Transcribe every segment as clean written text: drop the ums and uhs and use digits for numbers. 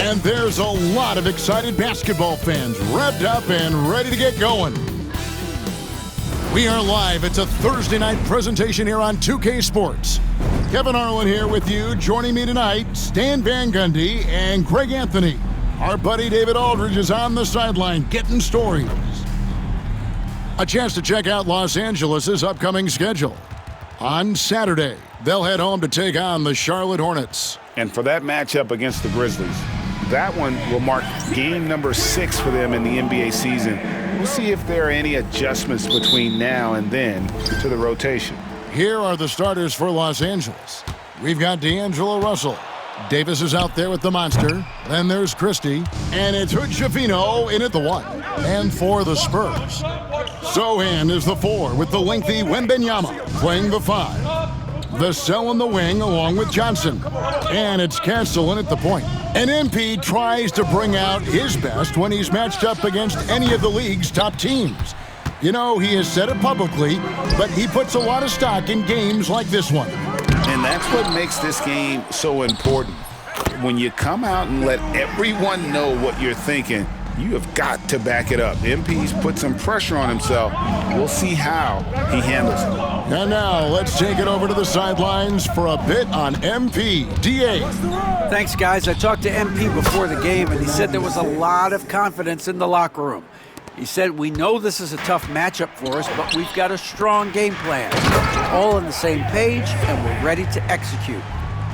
And there's a lot of excited basketball fans revved up and ready to get going. We are live. It's a Thursday night presentation here on 2K Sports. Kevin Harlan here with you. Joining me tonight, Stan Van Gundy and Greg Anthony. Our buddy David Aldridge is on the sideline getting stories. A chance to check out Los Angeles' upcoming schedule. On Saturday, they'll head home to take on the Charlotte Hornets. And for that matchup against the Grizzlies, that one will mark game number 6 for them in the NBA season. We'll see if there are any adjustments between now and then to the rotation. Here are the starters for Los Angeles. We've got D'Angelo Russell. Davis is out there with the monster. Then there's Christie. And it's Hood-Schifino in at the 1. And for the Spurs, Sochan is the 4 with the lengthy Wembanyama playing the 5. Vassell in the wing along with Johnson. And it's Castle in at the point. And MP tries to bring out his best when he's matched up against any of the league's top teams. You know, he has said it publicly, but he puts a lot of stock in games like this one. And that's what makes this game so important. When you come out and let everyone know what you're thinking, you have got to back it up. MP's put some pressure on himself. We'll see how he handles it. And now let's take it over to the sidelines for a bit on MP. DA. Thanks, guys. I talked to MP before the game, and he said there was a lot of confidence in the locker room. He said, we know this is a tough matchup for us, but we've got a strong game plan. We're all on the same page, and we're ready to execute.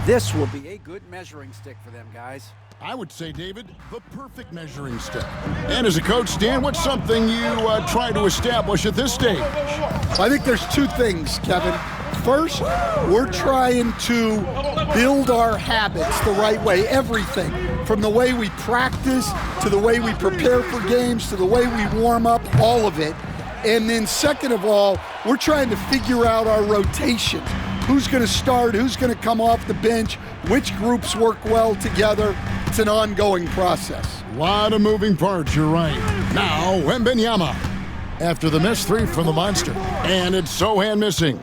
This will be a good measuring stick for them, guys. I would say, David, the perfect measuring stick. And as a coach, Stan, what's something you try to establish at this stage? I think there's two things, Kevin. First, we're trying to build our habits the right way, everything. From the way we practice, to the way we prepare for games, to the way we warm up, all of it. And then second of all, we're trying to figure out our rotation. Who's going to start, who's going to come off the bench, which groups work well together. It's an ongoing process. A lot of moving parts, you're right. Now, Wembanyama after the missed 3 from the monster. And it's Sochan missing.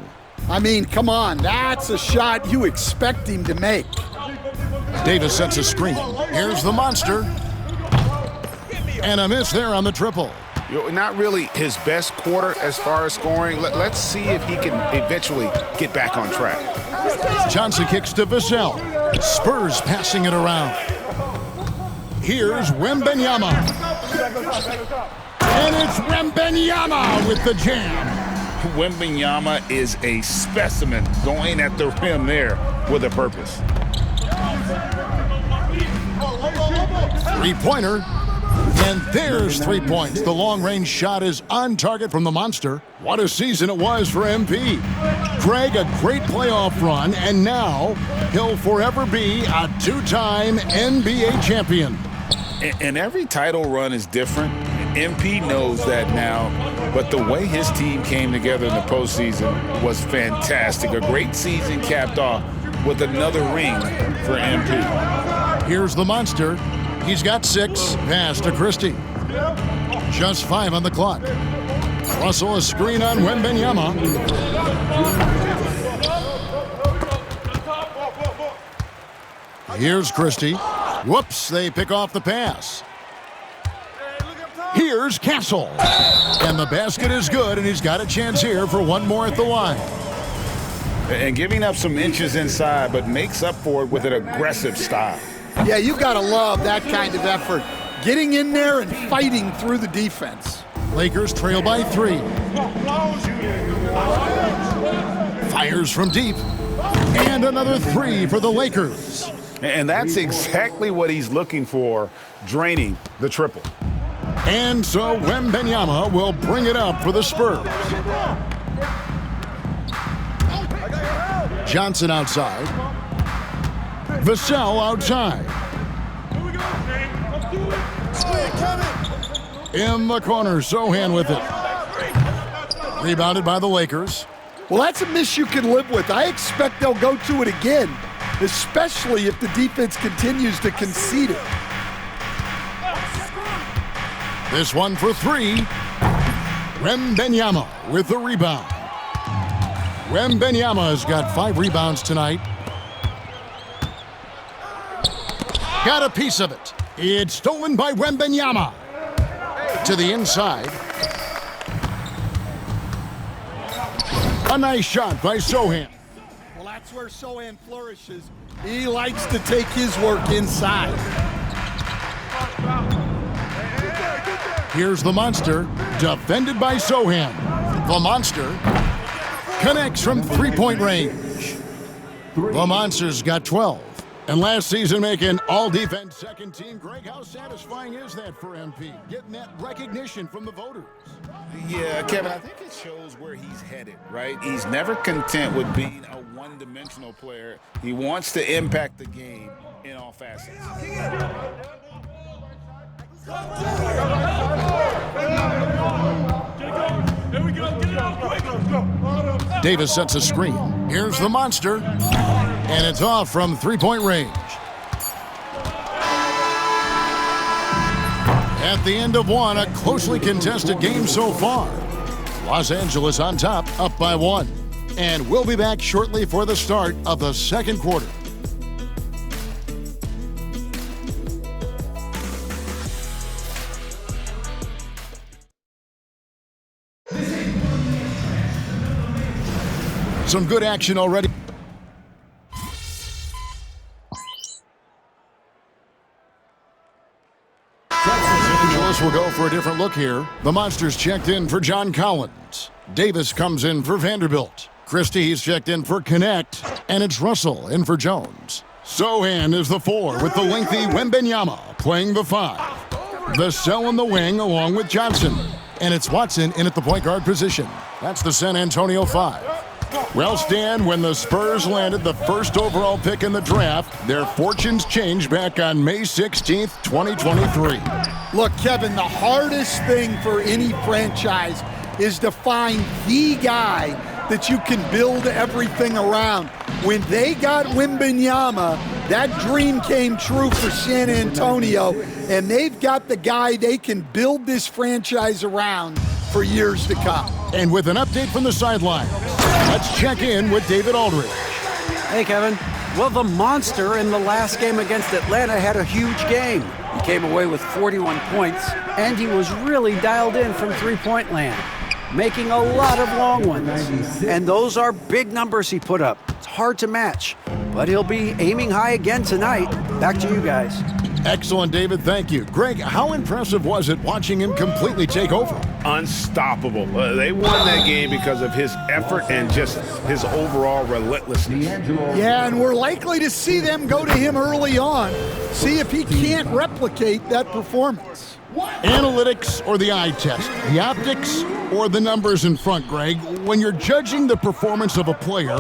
I mean, come on, that's a shot you expect him to make. Davis sets a screen. Here's the monster. And a miss there on the triple. Not really his best quarter as far as scoring. Let's see if he can eventually get back on track. Johnson kicks to Vassell. Spurs passing it around. Here's Wembanyama. And it's Wembanyama with the jam. Wembanyama is a specimen going at the rim there with a purpose. Three-pointer. And there's 3 points. The long-range shot is on target from the monster. What a season it was for MP. Greg, a great playoff run, and now he'll forever be a 2-time NBA champion. And every title run is different. MP knows that now, but the way his team came together in the postseason was fantastic. A great season capped off with another ring for MP. Here's the monster. He's got 6. Pass to Christie. Just 5 on the clock. Russell, a screen on Wembanyama. Here's Christie. Whoops, they pick off the pass. Here's Castle. And the basket is good, and he's got a chance here for one more at the line. And giving up some inches inside, but makes up for it with an aggressive style. Yeah, you got to love that kind of effort. Getting in there and fighting through the defense. Lakers trail by 3. Fires from deep. And another 3 for the Lakers. And that's exactly what he's looking for, draining the triple. And so Wembanyama will bring it up for the Spurs. Johnson outside. Vassell outside. In the corner, Sochan with it. Rebounded by the Lakers. Well, that's a miss you can live with. I expect they'll go to it again, especially if the defense continues to concede it. This one for 3. Wembanyama with the rebound. Wembanyama has got 5 rebounds tonight. Got a piece of it. It's stolen by Wembanyama. To the inside. A nice shot by Sochan. Well, that's where Sochan flourishes. He likes to take his work inside. Here's the Monster, defended by Sochan. The Monster connects from three-point range. The Monster's got 12. And last season making all-defense second team. Greg, how satisfying is that for MP? Getting that recognition from the voters. Yeah, Kevin, I think it shows where he's headed, right? He's never content with being a one-dimensional player. He wants to impact the game in all facets. Davis sets a screen. Here's the Monster. And it's off from three-point range. At the end of one, a closely contested game so far. Los Angeles on top, up by 1. And we'll be back shortly for the start of the second quarter. Some good action already. We'll go for a different look here. The Monsters checked in for John Collins. Davis comes in for Vanderbilt. Christie's checked in for Connect. And it's Russell in for Jones. Sochan is the 4 with the lengthy Wembanyama playing the 5. The Cell in the wing along with Johnson. And it's Watson in at the point guard position. That's the San Antonio 5. Well, Stan, when the Spurs landed the first overall pick in the draft, their fortunes changed back on May 16th, 2023. Look, Kevin, the hardest thing for any franchise is to find the guy that you can build everything around. When they got Wembanyama, that dream came true for San Antonio, and they've got the guy they can build this franchise around for years to come. And with an update from the sidelines, let's check in with David Aldridge. Hey, Kevin. Well, the Monster in the last game against Atlanta had a huge game. He came away with 41 points, and he was really dialed in from three-point land, making a lot of long ones. And those are big numbers he put up. It's hard to match, but he'll be aiming high again tonight. Back to you guys. Excellent, David. Thank you. Greg, how impressive was it watching him completely take over? Unstoppable. They won that game because of his effort and just his overall relentlessness. Yeah, and we're likely to see them go to him early on, see if he can't replicate that performance. Analytics or the eye test? The optics or the numbers in front, Greg? When you're judging the performance of a player,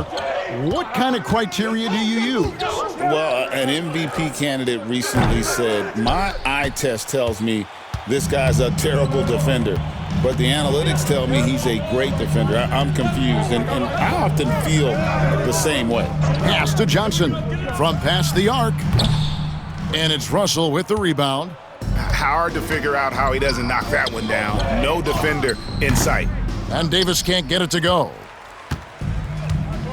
what kind of criteria do you use? Well, an MVP candidate recently said, my eye test tells me this guy's a terrible defender, but the analytics tell me he's a great defender. I'm confused, and I often feel the same way. Pass to Johnson from past the arc, and it's Russell with the rebound. Hard to figure out how he doesn't knock that one down. No defender in sight. And Davis can't get it to go.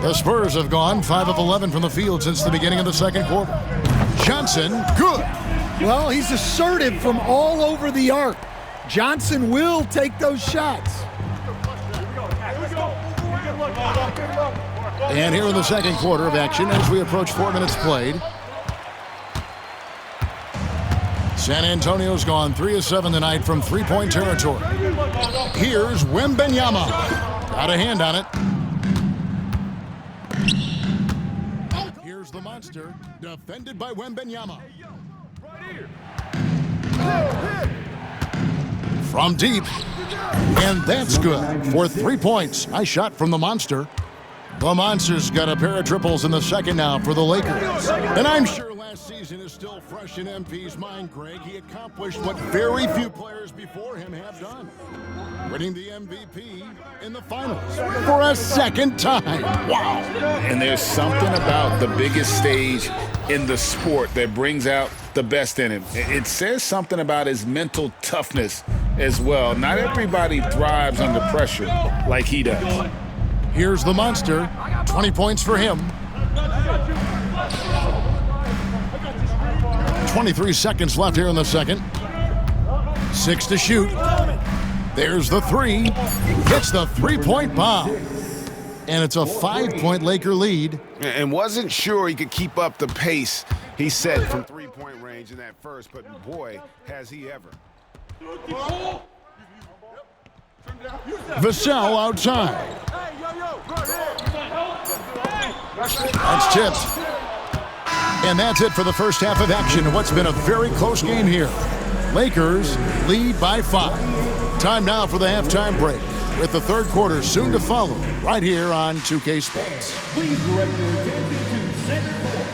The Spurs have gone 5 of 11 from the field since the beginning of the second quarter. Johnson, good. Well, he's assertive from all over the arc. Johnson will take those shots. And here in the second quarter of action as we approach 4 minutes played. San Antonio's gone 3 of 7 tonight from three-point territory. Here's Wembanyama. Got a hand on it. Here's the Monster, defended by Wembanyama. From deep, and that's good for 3 points. Nice shot from the Monster. The Monster's got a pair of triples in the second now for the Lakers. And I'm sure last season is still fresh in MP's mind, Greg. He accomplished what very few players before him have done. Winning the MVP in the finals for a second time. Wow. And there's something about the biggest stage in the sport that brings out the best in him. It says something about his mental toughness as well. Not everybody thrives under pressure like he does. Here's the Monster. 20 points for him. 23 seconds left here in the second. 6 to shoot. There's the three. Hits the three-point bomb. And it's a 5-point Laker lead. And wasn't sure he could keep up the pace he set from three-point range in that first, but boy, has he ever. Vassell outside. That's tipped. And that's it for the first half of action in what's been a very close game here. Lakers lead by 5. Time now for the halftime break, with the third quarter soon to follow, right here on 2K Sports. Please direct your attention to center court.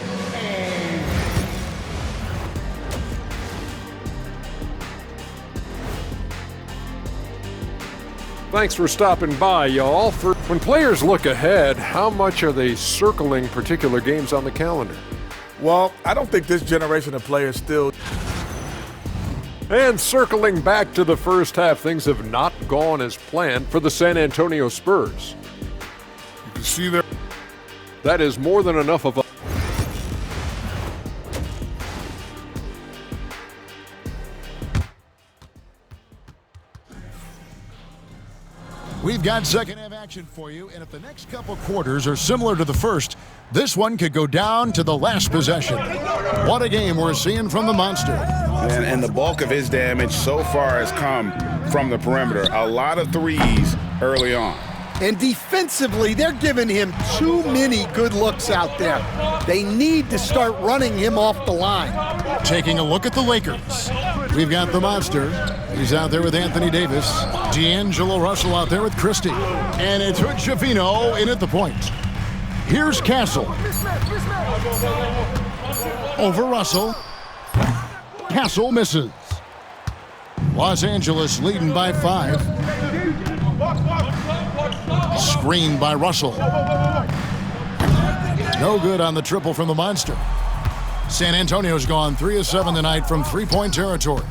Thanks for stopping by, y'all. When players look ahead, how much are they circling particular games on the calendar? Well, I don't think this generation of players still. And circling back to the first half, things have not gone as planned for the San Antonio Spurs. You can see there. That is more than enough of a. We've got second half action for you, and if the next couple quarters are similar to the first, this one could go down to the last possession. What a game we're seeing from the Monster. And the bulk of his damage so far has come from the perimeter. A lot of threes early on. And defensively, they're giving him too many good looks out there. They need to start running him off the line. Taking a look at the Lakers. We've got the Monster. He's out there with Anthony Davis. D'Angelo Russell out there with Christie. And it's Hood Schifino in at the point. Here's Castle. Over Russell. Castle misses. Los Angeles leading by 5. Screen by Russell. No good on the triple from the Monster. San Antonio's gone 3 of 7 tonight from three-point territory.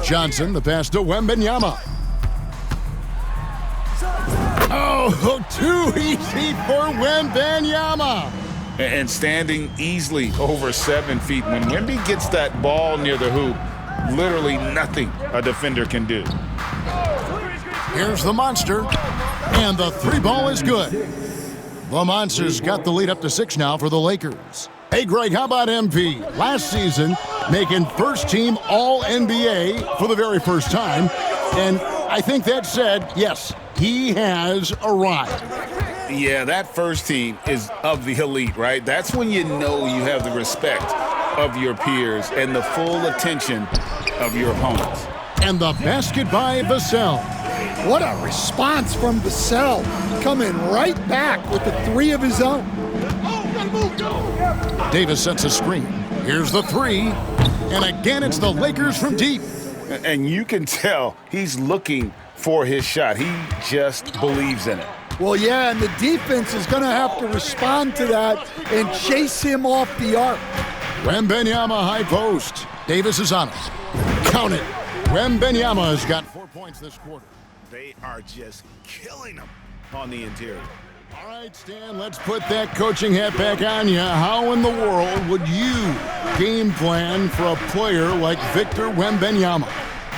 Johnson, the pass to Wembanyama. Oh, too easy for Wembanyama. And standing easily over 7 feet. When Wemby gets that ball near the hoop, literally nothing a defender can do. Here's the Monster, and the three ball is good. The Monsters got the lead up to 6 now for the Lakers. Hey, Greg, how about MP? Last season, making first-team All-NBA for the very first time, and I think that said, yes, he has arrived. Yeah, that first team is of the elite, right? That's when you know you have the respect of your peers and the full attention of your opponents. And the basket by Vassell. What a response from Vassell, coming right back with the 3 of his own. Davis sets a screen. Here's the 3. And again, it's the Lakers from deep. And you can tell he's looking for his shot. He just believes in it. Well, yeah, and the defense is going to have to respond to that and chase him off the arc. Wembanyama high post. Davis is on it. Count it. Wembanyama has got 4 points this quarter. They are just killing them on the interior. All right, Stan, let's put that coaching hat back on you. How in the world would you game plan for a player like Victor Wembanyama?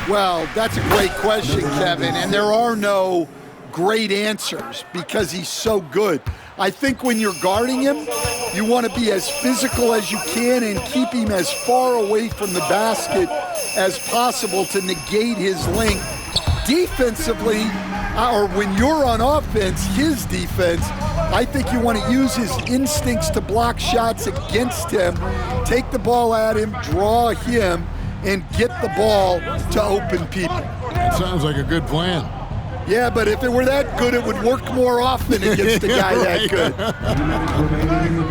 Well, that's a great question, Kevin, and there are no great answers because he's so good. I think when you're guarding him, you want to be as physical as you can and keep him as far away from the basket as possible to negate his length. Defensively, or when you're on offense, his defense, I think you want to use his instincts to block shots against him, take the ball at him, draw him, and get the ball to open people. That sounds like a good plan. Yeah, but if it were that good, it would work more often against a guy that good.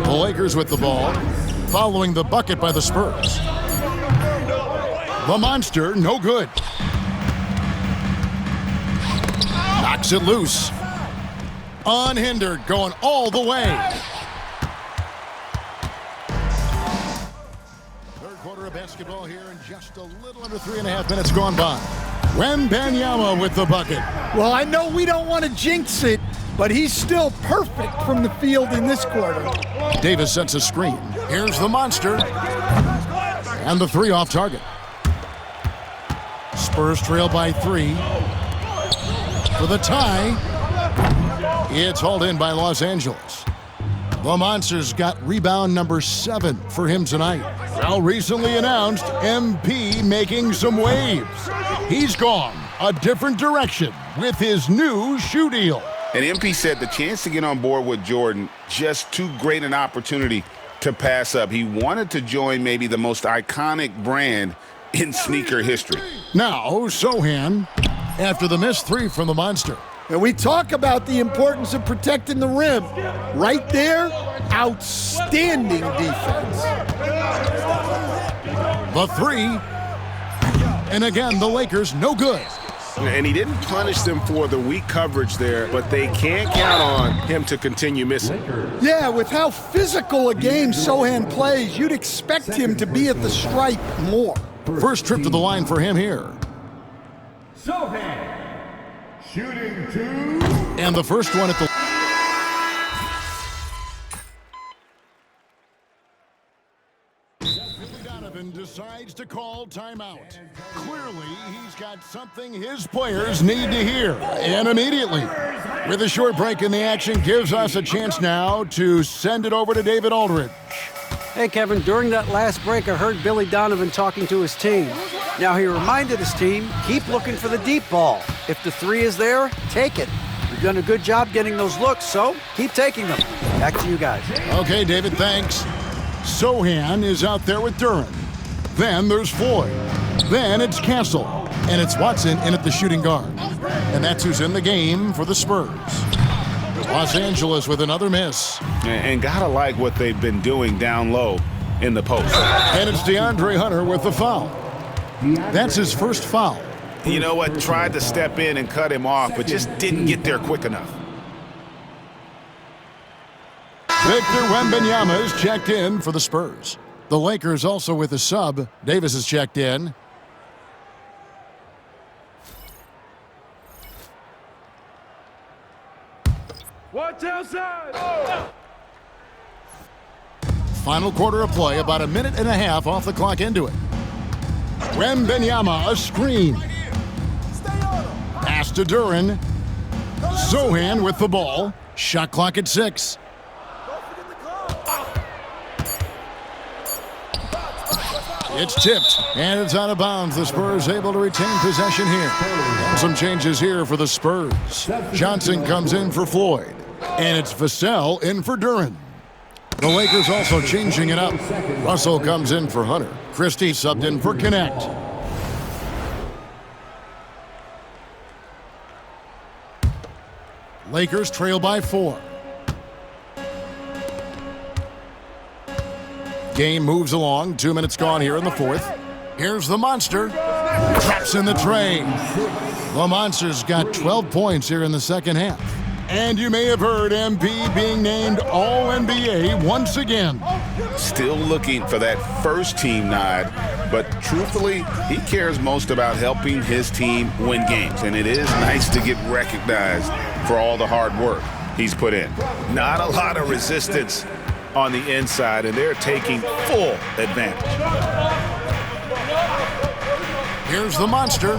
The Lakers with the ball, following the bucket by the Spurs. The Monster, no good. Knocks it loose. Unhindered, going all the way. Third quarter of basketball here, and just a little under 3.5 minutes gone by. Wembanyama with the bucket. Well, I know we don't want to jinx it, but he's still perfect from the field in this quarter. Davis sets a screen. Here's the monster. And the three off target. Spurs trail by 3. For the tie. It's hauled in by Los Angeles. The Monsters got rebound number 7 for him tonight. Well, recently announced, MP making some waves. He's gone a different direction with his new shoe deal. And MP said the chance to get on board with Jordan, just too great an opportunity to pass up. He wanted to join maybe the most iconic brand in sneaker history. Now, Sochan, after the missed 3 from the Monster. And we talk about the importance of protecting the rim. Right there, outstanding defense. The 3. And again, the Lakers no good. And he didn't punish them for the weak coverage there, but they can't count on him to continue missing. Yeah, with how physical a game Sochan plays, you'd expect him to be at the stripe more. First trip to the line for him here. Sochan, shooting 2. And the first one at the... Donovan decides to call timeout. Clearly, he's got something his players need to hear, and immediately. With a short break in the action, gives us a chance now to send it over to David Aldridge. Hey, Kevin, during that last break, I heard Billy Donovan talking to his team. Now, he reminded his team, keep looking for the deep ball. If the 3 is there, take it. You've done a good job getting those looks, so keep taking them. Back to you guys. Okay, David, thanks. Sochan is out there with Duren. Then there's Floyd. Then it's Castle. And it's Watson in at the shooting guard. And that's who's in the game for the Spurs. Los Angeles with another miss. And gotta like what they've been doing down low in the post. And it's DeAndre Hunter with the foul. That's his first foul. You know what? Tried to step in and cut him off, but just didn't get there quick enough. Victor Wembanyama is checked in for the Spurs. The Lakers also with a sub. Davis is checked in. Watch outside. Final quarter of play, about a minute and a half off the clock into it. Wembanyama, a screen. Pass to Duren. Sochan with the ball. Shot clock at 6. It's tipped, and it's out of bounds. The Spurs able to retain possession here. Some changes here for the Spurs. Johnson comes in for Floyd, and it's Vassell in for Duren. The Lakers also changing it up. Russell comes in for Hunter. Christie subbed in for Connect. Lakers trail by 4. Game moves along. 2 minutes gone here in the 4th. Here's the Monster. Drops in the tray. The Monster's got 12 points here in the second half. And you may have heard MP being named All-NBA once again. Still looking for that first team nod, but truthfully, he cares most about helping his team win games. And it is nice to get recognized for all the hard work he's put in. Not a lot of resistance on the inside, and they're taking full advantage. Here's the Monster.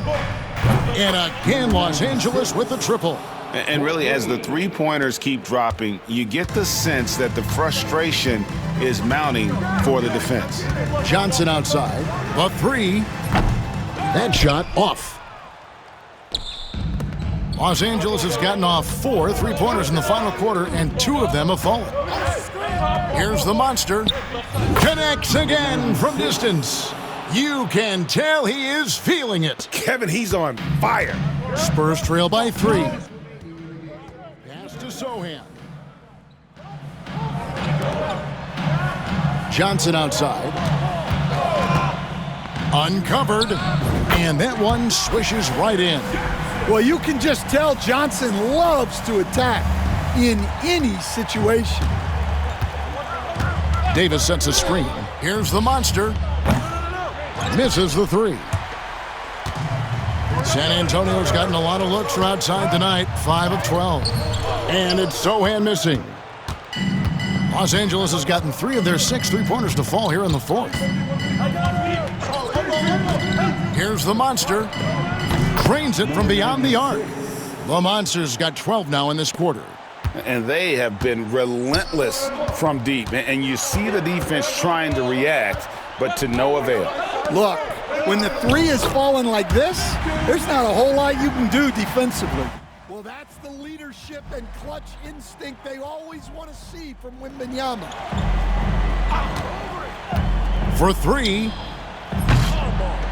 And again, Los Angeles with the triple. And really, as the three-pointers keep dropping, you get the sense that the frustration is mounting for the defense. Johnson outside. The 3. That shot off. Los Angeles has gotten off 4 3-pointers in the final quarter, and 2 of them have fallen. Here's the Monster. Connects again from distance. You can tell he is feeling it. Kevin, he's on fire. Spurs trail by 3. Pass to Sochan. Johnson outside. Uncovered. And that one swishes right in. Well, you can just tell Johnson loves to attack in any situation. Davis sets a screen. Here's the Monster. Misses the 3. San Antonio's gotten a lot of looks from outside tonight, 5 of 12. And it's Sochan missing. Los Angeles has gotten 3 of their 6 three-pointers to fall here in the fourth. Here's the Monster. Cranes it from beyond the arc. The Monster's got 12 now in this quarter. And they have been relentless from deep. And you see the defense trying to react, but to no avail. Look, when the 3 is falling like this, there's not a whole lot you can do defensively. Well, that's the leadership and clutch instinct they always want to see from Wembanyama. For 3,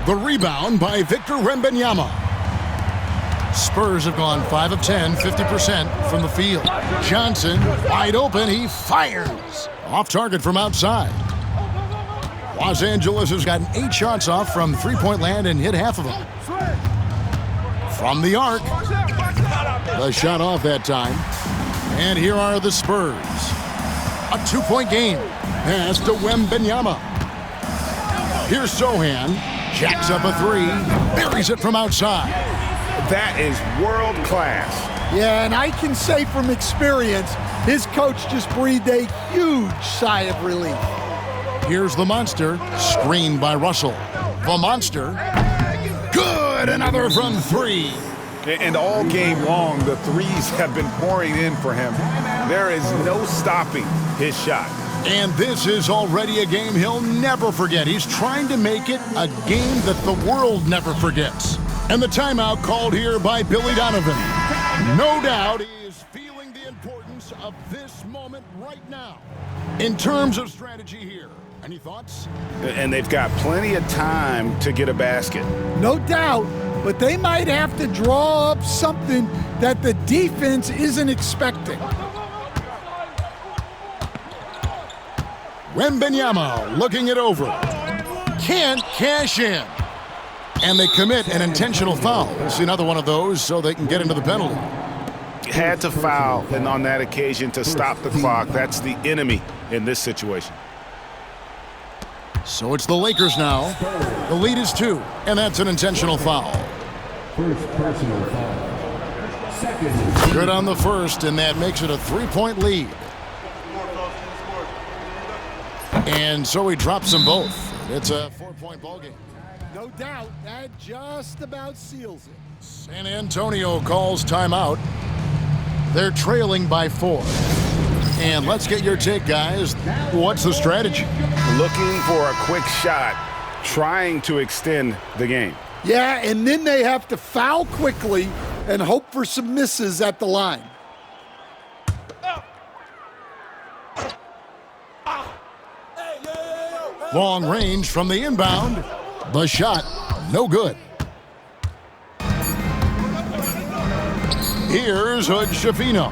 the rebound by Victor Wembanyama. Spurs have gone 5 of 10, 50% from the field. Johnson, wide open, he fires. Off target from outside. Los Angeles has gotten 8 shots off from three-point land and hit half of them. From the arc, the shot off that time. And here are the Spurs. A 2-point game. Pass to Wembanyama. Here's Sochan. Jacks up a 3. Buries it from outside. That is world class. Yeah, and I can say from experience, his coach just breathed a huge sigh of relief. Here's the Monster. Screened by Russell. The Monster. Good! Another from 3. And all game long, the threes have been pouring in for him. There is no stopping his shot. And this is already a game he'll never forget. He's trying to make it a game that the world never forgets. And the timeout called here by Billy Donovan. No doubt he is feeling the importance of this moment right now. In terms of strategy here, any thoughts? And they've got plenty of time to get a basket. No doubt, but they might have to draw up something that the defense isn't expecting. Wembanyama looking it over. Can't cash in. And they commit an intentional foul. We'll see another one of those so they can get into the penalty. Had to foul, and on that occasion to stop the clock. That's the enemy in this situation. So it's the Lakers now. The lead is 2, and that's an intentional foul. First personal foul. Second. Good on the first, and that makes it a 3-point lead. And so he drops them both. It's a 4-point ballgame. No doubt, that just about seals it. San Antonio calls timeout. They're trailing by 4. And let's get your take, guys. What's the strategy? Looking for a quick shot, trying to extend the game. Yeah, and then they have to foul quickly and hope for some misses at the line. Long range from the inbound. The shot, no good. Here's Hood Schifino.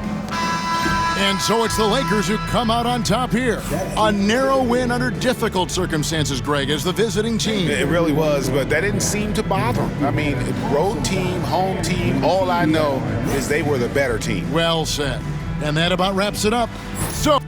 And so it's the Lakers who come out on top here. A narrow win under difficult circumstances, Greg, as the visiting team. It really was, but that didn't seem to bother them. I mean, road team, home team, all I know is they were the better team. Well said. And that about wraps it up. So